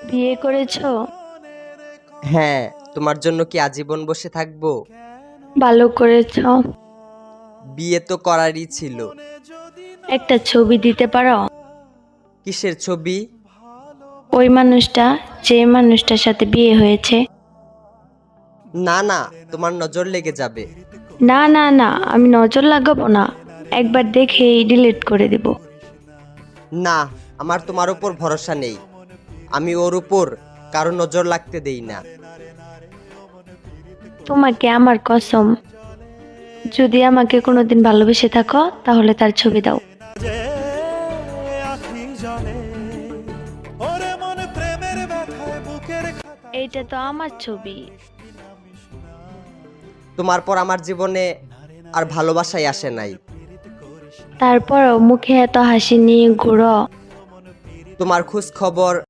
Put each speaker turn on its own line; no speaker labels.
বিয়ে করেছো?
হ্যাঁ, তোমার জন্য কি আজীবন বসে থাকবো?
ভালো করেছো।
বিয়ে তো করারই ছিল।
একটা ছবি দিতে পারো?
কিসের ছবি?
ওই মানুষটা, যে মানুষটার সাথে বিয়ে হয়েছে।
না না, তোমার নজর লেগে যাবে।
না না না, আমি নজর লাগাবো না, একবার দেখেই ডিলিট করে দেব।
না, আমার তোমার উপর ভরসা নেই। আমি ওর উপর কারো নজর লাগতে দেই না।
তোমাকে আমার কসম, যদি আমাকে কোনোদিন ভালোবেসে থাকো তাহলে তার ছবি দাও।
যে আখি জলে ওরে মন প্রেমের ব্যথায় বুকের খাতা
এইটা তো আমার ছবি।
তোমার পর আমার জীবনে আর ভালোবাসাই আসে নাই।
তারপরও মুখে এত হাসি নিয়ে ঘুরো।
তোমার খোঁজ খবর